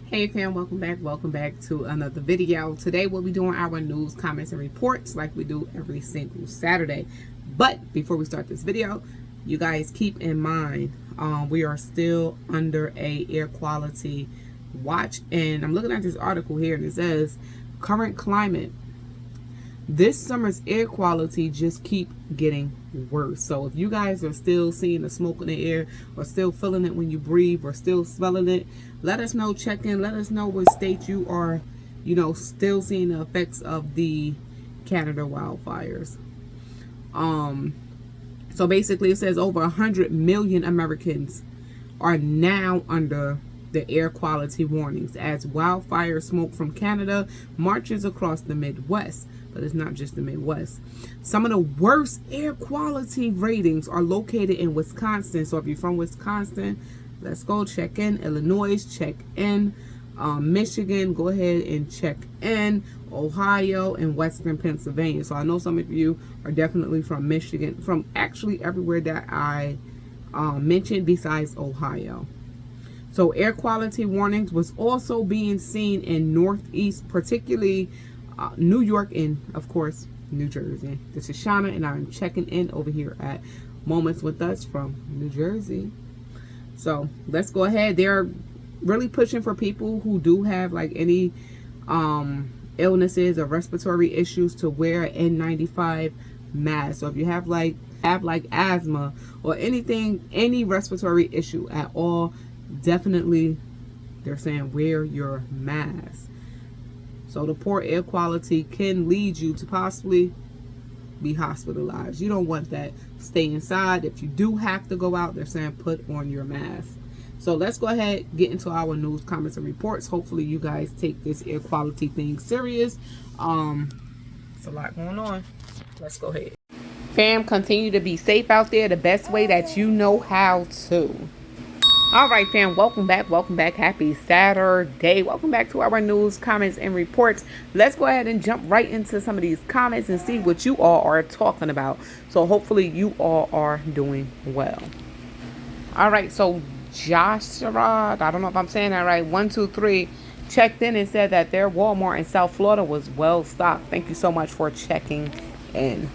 Hey fam, welcome back to another video. Today we'll be doing our news, comments, and reports like we do every single Saturday. But before we start this video, you guys keep in mind we are still under a air quality watch, and I'm looking at this article here and it says current climate. This summer's air quality just keep getting worse. So if you guys are still seeing the smoke in the air, or still feeling it when you breathe, or still smelling it, let us know. Check in. Let us know what state you are, still seeing the effects of the Canada wildfires. So basically it says over 100 million Americans are now under the air quality warnings as wildfire smoke from Canada marches across the Midwest. But it's not just the Midwest. Some of the worst air quality ratings are located in Wisconsin. So if you're from Wisconsin, let's go check in. Illinois, check in. Michigan, go ahead and check in. Ohio and Western Pennsylvania. So I know some of you are definitely from Michigan, from actually everywhere that I mentioned besides Ohio. So air quality warnings was also being seen in Northeast, particularly New York and, of course, New Jersey. This is Shauna, and I'm checking in over here at Moments with Us from New Jersey. So let's go ahead. They're really pushing for people who do have like any illnesses or respiratory issues to wear an N95 mask. So if you have like asthma or anything, any respiratory issue at all, definitely they're saying wear your mask. So the poor air quality can lead you to possibly be hospitalized. You don't want that. Stay inside. If you do have to go out, they're saying put on your mask. So let's go ahead, get into our news, comments, and reports. Hopefully you guys take this air quality thing serious. It's a lot going on. Let's go ahead. Fam, continue to be safe out there the best way that you know how to. All right, fam, welcome back. Happy Saturday. Welcome back to our news, comments, and reports. Let's go ahead and jump right into some of these comments and see what you all are talking about. So hopefully you all are doing well. All right, so Joshua, I don't know if I'm saying that right, 123 checked in and said that their Walmart in South Florida was well stocked. Thank you so much for checking in.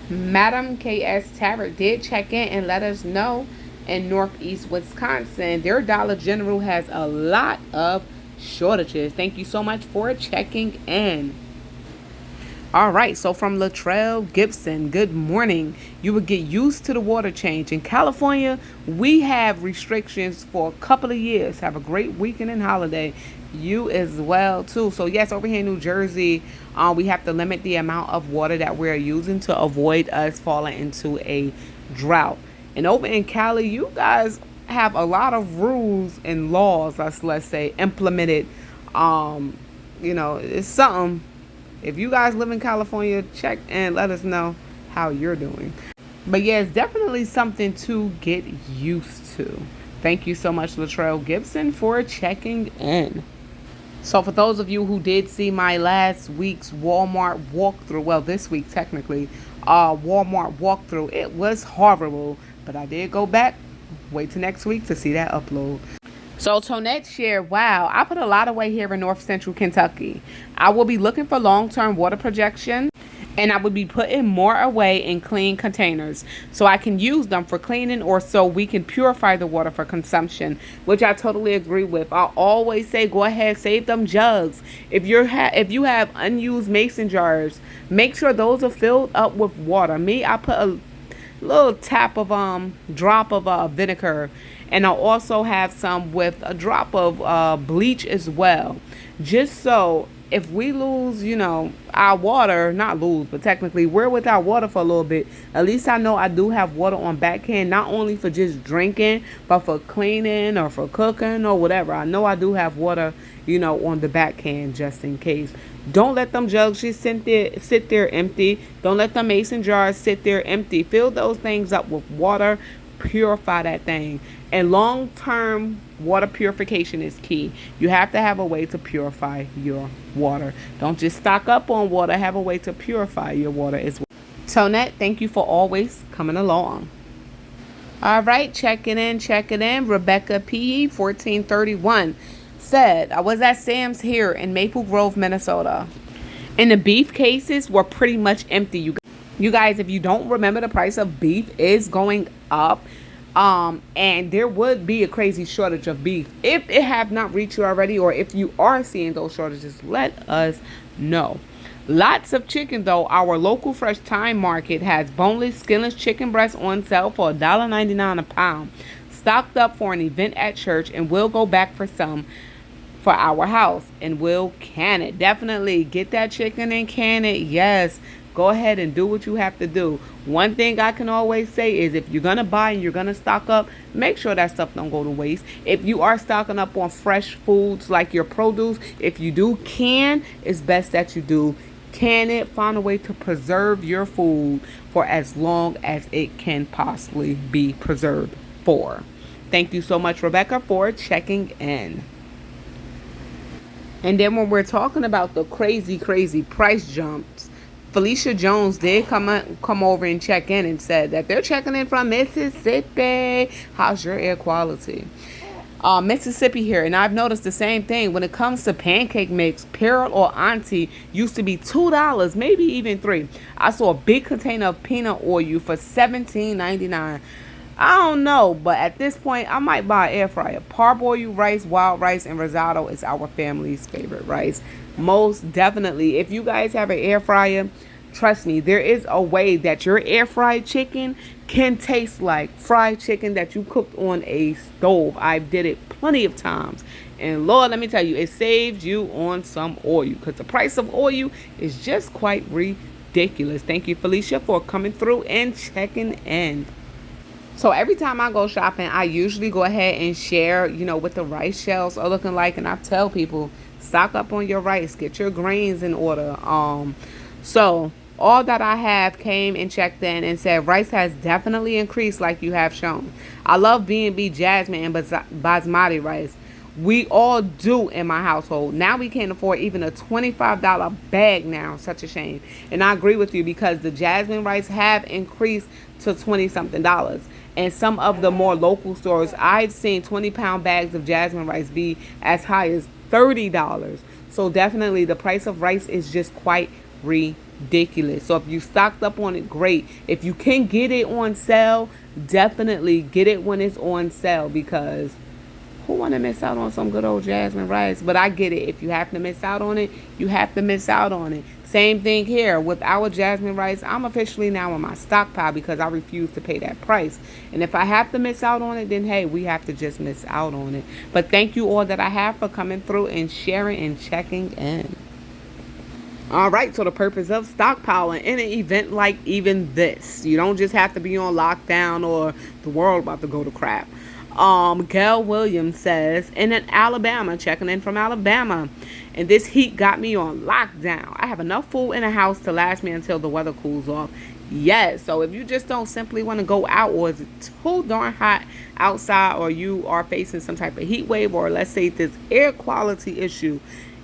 Madam KS Tarrant did check in and let us know in Northeast Wisconsin, their Dollar General has a lot of shortages. Thank you so much for checking in. All right, so from Latrell Gibson, good morning. You would get used to the water change. In California, we have restrictions for a couple of years. Have a great weekend and holiday. You as well, too. So, yes, over here in New Jersey, we have to limit the amount of water that we're using to avoid us falling into a drought. And over in Cali, you guys have a lot of rules and laws, let's say, implemented. It's something. If you guys live in California, check and let us know how you're doing. But yeah, it's definitely something to get used to. Thank you so much, Latrell Gibson, for checking in. So for those of you who did see my last week's Walmart walkthrough, well, this week technically, Walmart walkthrough, it was horrible. But I did go back. Wait till next week to see that upload. So Tonette shared, wow, I put a lot away here in North Central Kentucky. I will be looking for long-term water projection, and I would be putting more away in clean containers so I can use them for cleaning or so we can purify the water for consumption, which I totally agree with. I always say go ahead, save them jugs. If you have unused mason jars, make sure those are filled up with water. I put a little tap of drop of vinegar, and I'll also have some with a drop of bleach as well, just so if we lose our water, not lose, but technically we're without water for a little bit, at least I know I do have water on backhand, not only for just drinking but for cleaning or for cooking or whatever. I know I do have water on the backhand just in case. Don't let them jugs just sit there empty. Don't let the mason jars sit there empty. Fill those things up with water. Purify that thing. And long-term water purification is key. You have to have a way to purify your water. Don't just stock up on water. Have a way to purify your water as well. Tonette, thank you for always coming along. All right, checking in. Rebecca P. 1431 said, I was at Sam's here in Maple Grove, Minnesota, and the beef cases were pretty much empty. You guys, if you don't remember, the price of beef is going up. And there would be a crazy shortage of beef. If it have not reached you already, or if you are seeing those shortages, let us know. Lots of chicken though. Our local Fresh Time Market has boneless, skinless chicken breasts on sale for $1.99 a pound. Stocked up for an event at church, and we'll go back for some for our house, and we'll can it. Definitely get that chicken and can it. Yes, go ahead and do what you have to do. One thing I can always say is, if you're going to buy and you're going to stock up, make sure that stuff don't go to waste. If you are stocking up on fresh foods like your produce, if you do can, it's best that you do can it. Find a way to preserve your food for as long as it can possibly be preserved for. Thank you so much, Rebecca, for checking in. And then when we're talking about the crazy price jumps, Felicia Jones did come over and check in and said that they're checking in from Mississippi. How's your air quality? Mississippi here, and I've noticed the same thing when it comes to pancake mix. Pearl or Auntie used to be $2, maybe even $3. I saw a big container of peanut oil for $17.99. I don't know, but at this point, I might buy an air fryer. Parboiled rice, wild rice, and risotto is our family's favorite rice. Most definitely. If you guys have an air fryer, trust me, there is a way that your air fried chicken can taste like fried chicken that you cooked on a stove. I've did it plenty of times. And Lord, let me tell you, it saves you on some oil, because the price of oil is just quite ridiculous. Thank you, Felicia, for coming through and checking in. So every time I go shopping, I usually go ahead and share, what the rice shelves are looking like. And I tell people, stock up on your rice, get your grains in order. So all that I have came and checked in and said rice has definitely increased like you have shown. I love B&B Jasmine and basmati rice. We all do in my household. Now we can't afford even a $25 bag now. Such a shame. And I agree with you, because the jasmine rice have increased to $20-something. And some of the more local stores, I've seen 20-pound bags of jasmine rice be as high as $30. So definitely the price of rice is just quite ridiculous. So if you stocked up on it, great. If you can get it on sale, definitely get it when it's on sale, because who want to miss out on some good old jasmine rice? But I get it. If you have to miss out on it, you have to miss out on it. Same thing here with our jasmine rice. I'm officially now on my stockpile because I refuse to pay that price. And if I have to miss out on it, then hey, we have to just miss out on it. But thank you all that I have for coming through and sharing and checking in. All right, so the purpose of stockpiling in an event like even this, you don't just have to be on lockdown or the world about to go to crap. Gail Williams says, in Alabama, checking in from Alabama, and this heat got me on lockdown. I have enough food in the house to last me until the weather cools off. Yes, so if you just don't simply want to go out, or is it too darn hot outside, or you are facing some type of heat wave, or let's say this air quality issue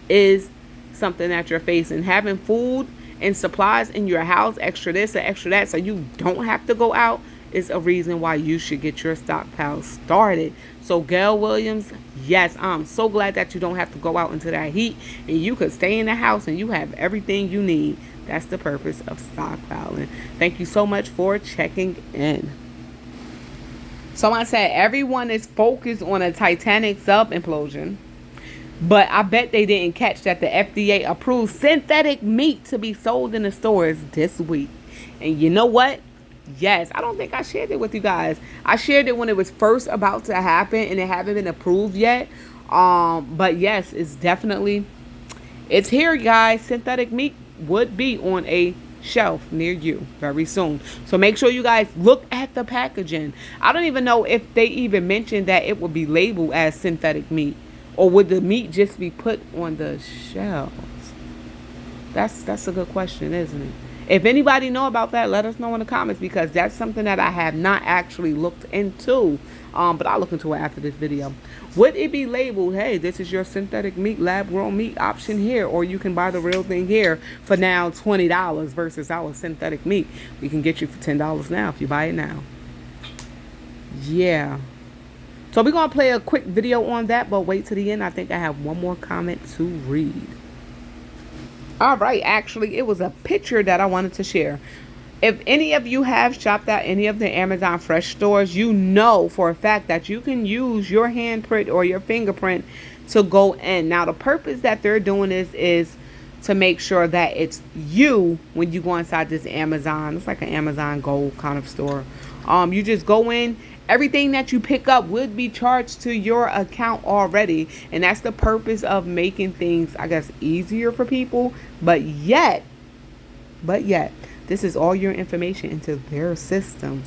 is something that you're facing, having food and supplies in your house, extra this or extra that, so you don't have to go out, is a reason why you should get your stockpile started. So Gail Williams, yes, I'm so glad that you don't have to go out into that heat, and you could stay in the house and you have everything you need. That's the purpose of stockpiling. Thank you so much for checking in. So I said everyone is focused on a Titanic sub implosion, but I bet they didn't catch that the FDA approved synthetic meat to be sold in the stores this week. And you know what? Yes, I don't think I shared it with you guys. I shared it when it was first about to happen and it haven't been approved yet. But yes, it's here, guys. Synthetic meat would be on a shelf near you very soon. So make sure you guys look at the packaging. I don't even know if they even mentioned that it would be labeled as synthetic meat, or would the meat just be put on the shelves? That's a good question, isn't it? If anybody know about that, let us know in the comments, because that's something that I have not actually looked into. But I'll look into it after this video. Would it be labeled, hey, this is your synthetic meat, lab-grown meat option here, or you can buy the real thing here for now $20 versus our synthetic meat. We can get you for $10 now if you buy it now. Yeah. So we're going to play a quick video on that, but wait to the end. I think I have one more comment to read. All right, actually, it was a picture that I wanted to share. If any of you have shopped at any of the Amazon Fresh stores, you know for a fact that you can use your handprint or your fingerprint to go in. Now, the purpose that they're doing is to make sure that it's you when you go inside this Amazon. It's like an Amazon Gold kind of store. You just go in. Everything that you pick up would be charged to your account already. And that's the purpose of making things, I guess, easier for people. But yet, this is all your information into their system.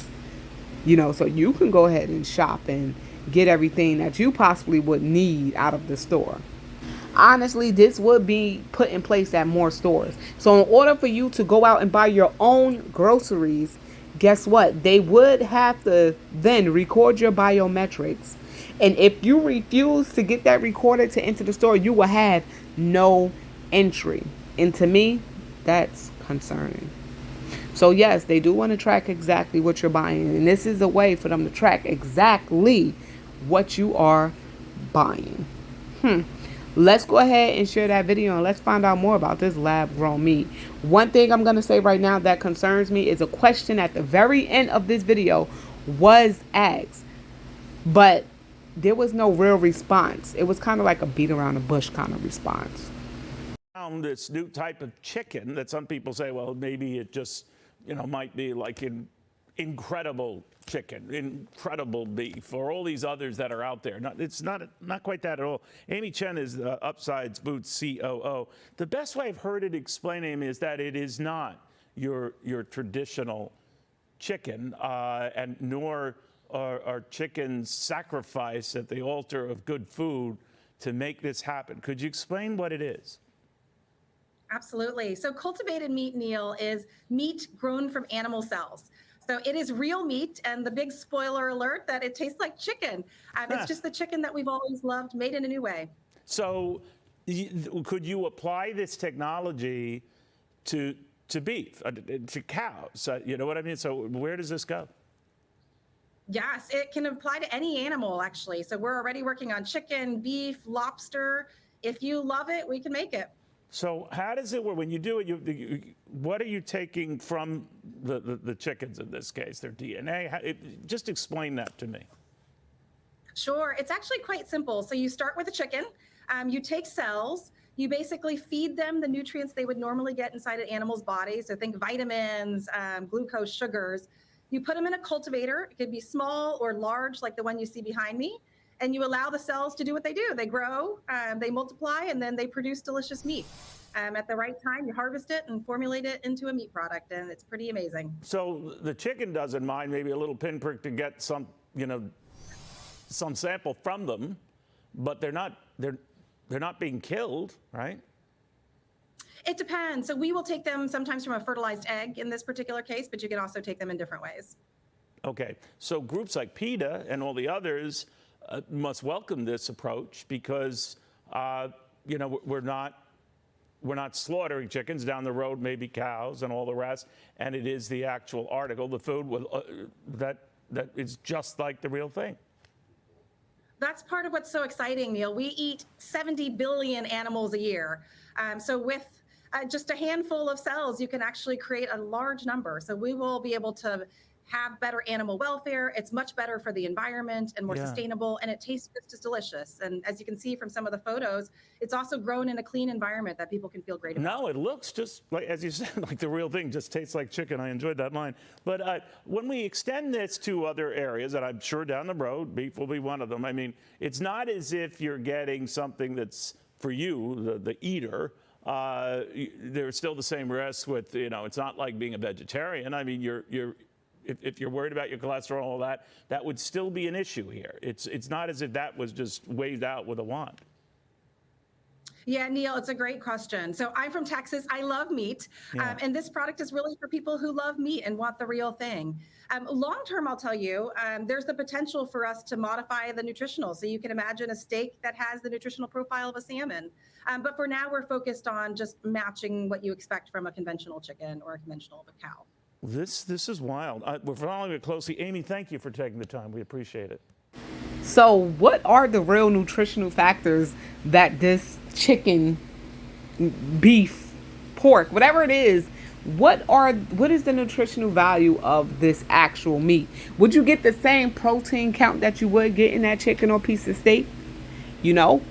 You know, so you can go ahead and shop and get everything that you possibly would need out of the store. Honestly, this would be put in place at more stores. So in order for you to go out and buy your own groceries, guess what? They would have to then record your biometrics. And if you refuse to get that recorded to enter the store, you will have no entry. And to me, that's concerning. So yes, they do want to track exactly what you're buying. And this is a way for them to track exactly what you are buying. Let's go ahead and share that video and let's find out more about this lab grown meat. One thing I'm going to say right now that concerns me is a question at the very end of this video was asked, but there was no real response. It was kind of like a beat around the bush kind of response. This new type of chicken that some people say, well, maybe it just, might be like incredible chicken, incredible beef, or all these others that are out there. It's not quite that at all. Amy Chen is the Upsides Boots COO. The best way I've heard it explained, Amy, is that it is not your traditional chicken, and nor are chickens sacrificed at the altar of good food to make this happen. Could you explain what it is? Absolutely. So cultivated meat, Neil, is meat grown from animal cells. So it is real meat, and the big spoiler alert that it tastes like chicken. It's just the chicken that we've always loved, made in a new way. So could you apply this technology to beef, to cows? You know what I mean? So where does this go? Yes, it can apply to any animal, actually. So we're already working on chicken, beef, lobster. If you love it, we can make it. So how does it work? When you do it, what are you taking from the chickens in this case, their DNA? Just explain that to me. Sure. It's actually quite simple. So you start with a chicken. You take cells. You basically feed them the nutrients they would normally get inside an animal's body. So think vitamins, glucose, sugars. You put them in a cultivator. It could be small or large, like the one you see behind me. And you allow the cells to do what they do. They grow, they multiply, and then they produce delicious meat. At the right time, you harvest it and formulate it into a meat product, and it's pretty amazing. So the chicken doesn't mind maybe a little pinprick to get some sample from them, but they're not being killed, right? It depends. So we will take them sometimes from a fertilized egg in this particular case, but you can also take them in different ways. Okay. So groups like PETA and all the others must welcome this approach because, we're not slaughtering chickens down the road, maybe cows and all the rest, and it is the actual article, the food that is just like the real thing. That's part of what's so exciting, Neil. We eat 70 billion animals a year. So with just a handful of cells, you can actually create a large number. So we will be able to have better animal welfare. It's much better for the environment and more sustainable, and it tastes just as delicious. And as you can see from some of the photos, it's also grown in a clean environment that people can feel great about. No, it looks just like, as you said, like the real thing, just tastes like chicken. I enjoyed that line. But when we extend this to other areas, and I'm sure down the road, beef will be one of them. I mean, it's not as if you're getting something that's for you, the eater. There's still the same risks with, it's not like being a vegetarian. I mean, if you're worried about your cholesterol and all that, that would still be an issue here. It's not as if that was just waved out with a wand. Yeah, Neil, it's a great question. So I'm from Texas. I love meat. And this product is really for people who love meat and want the real thing. Long term, I'll tell you, there's the potential for us to modify the nutritional. So you can imagine a steak that has the nutritional profile of a salmon. But for now, we're focused on just matching what you expect from a conventional chicken or a conventional cow. This is wild. We're following it closely. Amy, thank you for taking the time. We appreciate it. So, what are the real nutritional factors that this chicken, beef, pork, whatever it is, what is the nutritional value of this actual meat? Would you get the same protein count that you would get in that chicken or piece of steak? You know,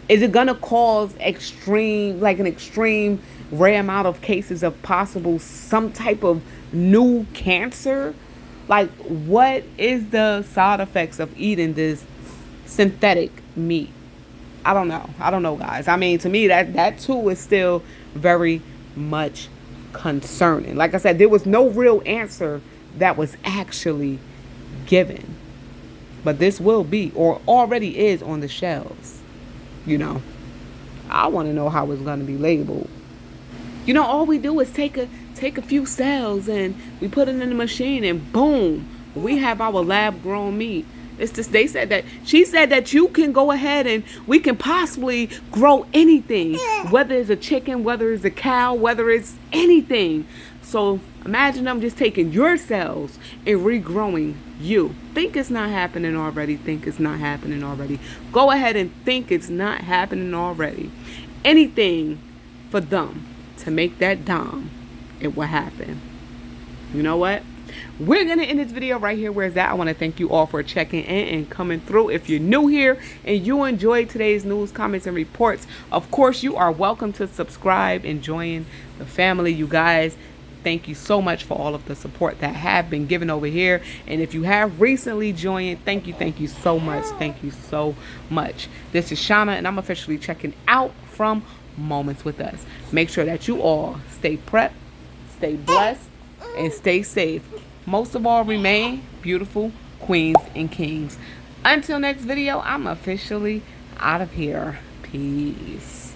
is it gonna cause an extreme rare amount of cases of possible some type of new cancer? Like, what is the side effects of eating this synthetic meat? I don't know, guys. I mean, to me, that too is still very much concerning. Like I said, there was no real answer that was actually given. But this will be, or already is, on the shelves. You know, I want to know how it's going to be labeled. You know, all we do is take a few cells and we put it in the machine and boom, we have our lab grown meat. She said that you can go ahead and we can possibly grow anything, whether it's a chicken, whether it's a cow, whether it's anything. So imagine them just taking your cells and regrowing you. Think it's not happening already. Think it's not happening already. Go ahead and think it's not happening already. Anything for them to make that dime, it will happen. You know what? We're going to end this video right here where it's at. I want to thank you all for checking in and coming through. If you're new here and you enjoyed today's news, comments, and reports, of course, you are welcome to subscribe and join the family, you guys. Thank you so much for all of the support that have been given over here. And if you have recently joined, thank you so much. Thank you so much. This is Shauna, and I'm officially checking out from Moments with Us. Make sure that you all stay prepped, stay blessed, and stay safe. Most of all, remain beautiful queens and kings. Until next video, I'm officially out of here. Peace.